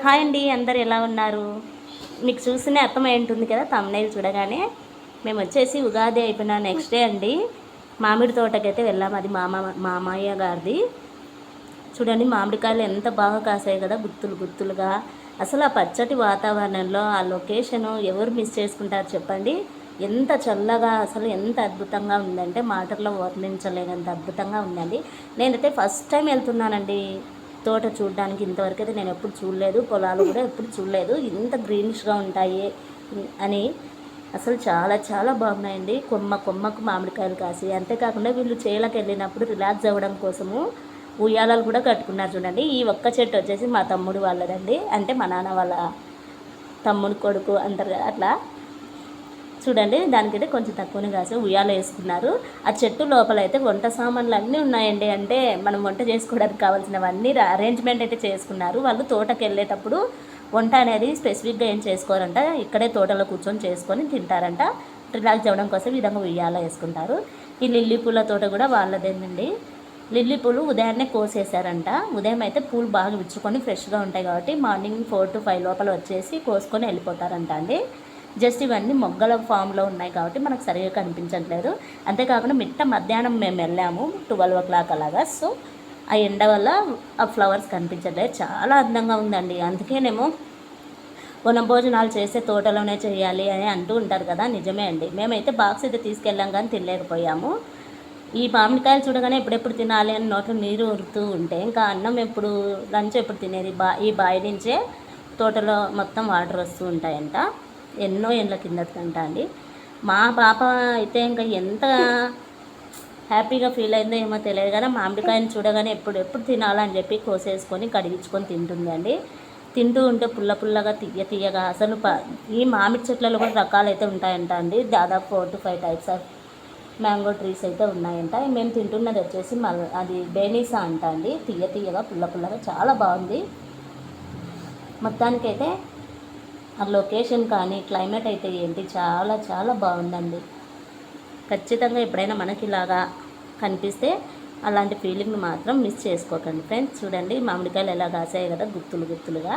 Hi అండి, అందరు ఎలా ఉన్నారు? మీకు చూస్తేనే అర్థమై ఉంటుంది కదా తమ్నైల్ చూడగానే. మేము వచ్చేసి ఉగాది అయిపోయిన నెక్స్ట్ డే అండి మామిడి తోటకైతే వెళ్ళాము. అది మామయ్య గారిది. చూడండి మామిడికాయలు ఎంత బాగా కాసాయి కదా, గుత్తులు గుత్తులుగా. అసలు ఆ పచ్చటి వాతావరణంలో ఆ లొకేషను ఎవరు మిస్ చేసుకుంటారు చెప్పండి. ఎంత చల్లగా, అసలు ఎంత అద్భుతంగా ఉందంటే మాటల్లో వర్ణించలేనంత అద్భుతంగా ఉందండి. నేనైతే ఫస్ట్ టైం వెళ్తున్నానండి తోట చూడడానికి. ఇంతవరకు అయితే నేను ఎప్పుడు చూడలేదు, పొలాలు కూడా ఎప్పుడు చూడలేదు ఇంత గ్రీనిష్గా ఉంటాయి అని. అసలు చాలా చాలా బాగున్నాయండి. కొమ్మ కొమ్మకు మామిడికాయలు కాసి, అంతేకాకుండా వీళ్ళు చేలకు వెళ్ళినప్పుడు రిలాక్స్ అవ్వడం కోసము ఉయ్యాలలు కూడా కట్టుకున్నారు చూడండి. ఈ ఒక్క చెట్టు వచ్చేసి మా తమ్ముడు వాళ్ళదండి, అంటే మా నాన్న వాళ్ళ తమ్ముడు కొడుకు అంటారు కదా అట్లా. చూడండి దానికైతే కొంచెం తక్కువనే కాసి ఉయ్యాల వేసుకున్నారు. ఆ చెట్టు లోపల అయితే వంట సామాన్లు అన్నీ ఉన్నాయండి. అంటే మనం వంట చేసుకోవడానికి కావాల్సినవన్నీ అరేంజ్మెంట్ అయితే చేసుకున్నారు. వాళ్ళు తోటకి వెళ్ళేటప్పుడు వంట అనేది స్పెసిఫిక్గా ఏం చేసుకోరంట, ఇక్కడే తోటలో కూర్చొని చేసుకొని తింటారంట. రిలాక్స్ అవ్వడం కోసం ఈ విధంగా ఉయ్యాల వేసుకుంటారు. ఈ లిల్లీ పూల తోట కూడా వాళ్ళదేనండి. లిల్లీ పూలు ఉదయాన్నే కోసేసారంట. ఉదయం అయితే పూలు బాగా విచ్చుకొని ఫ్రెష్గా ఉంటాయి కాబట్టి మార్నింగ్ 4 to 5 లోపల వచ్చేసి కోసుకొని వెళ్ళిపోతారంట అండి. జస్ట్ ఇవన్నీ మొగ్గల ఫామ్లో ఉన్నాయి కాబట్టి మనకు సరిగా కనిపించట్లేదు. అంతేకాకుండా మధ్యాహ్నం మేము వెళ్ళాము 12 o'clock అలాగా. సో ఆ ఎండ వల్ల ఆ ఫ్లవర్స్ కనిపించట్లేదు. చాలా అందంగా ఉందండి. అందుకేనేమో వనభోజనాలు చేసే తోటలోనే చేయాలి అని అంటూ ఉంటారు కదా, నిజమే అండి. మేమైతే బాక్స్ అయితే తీసుకెళ్ళాం కానీ తినలేకపోయాము. ఈ మామిడికాయలు చూడగానే ఎప్పుడెప్పుడు తినాలి అని నోట్లో నీరు ఊరుతూ ఉంటే ఇంకా అన్నం ఎప్పుడు, లంచ్ ఎప్పుడు తినేది. ఈ బావి నుంచే తోటలో మొత్తం వాటర్ వస్తూ ఉంటాయంట. ఎన్నో ఏళ్ళ కిందటంట అండి. మా పాప అయితే ఇంకా ఎంత హ్యాపీగా ఫీల్ అయిందో ఏమో తెలియదు కదా, మామిడికాయని చూడగానే ఎప్పుడు తినాలని చెప్పి కోసేసుకొని కడిగించుకొని తింటుందండి. తింటూ ఉంటే పుల్ల పుల్లగా తీయగా. అసలు ఈ మామిడి చెట్లలో కూడా రకాలు అయితే ఉంటాయంట అండి. దాదాపు 4 to 5 types of mango trees అయితే ఉన్నాయంట. మేము తింటున్నది వచ్చేసి అది బేనీసా అంట అండి. తీయగా పుల్ల పుల్లగా చాలా బాగుంది. మొత్తానికైతే ఆ లొకేషన్ కానీ క్లైమేట్ అయితే ఏంటి చాలా చాలా బాగుందండి. ఖచ్చితంగా ఎప్పుడైనా మనకి ఇలాగా కనిపిస్తే అలాంటి ఫీలింగ్ని మాత్రం మిస్ చేసుకోకండి ఫ్రెండ్స్. చూడండి మామిడికాయలు ఎలా కాసాయి కదా, గుత్తులుగా.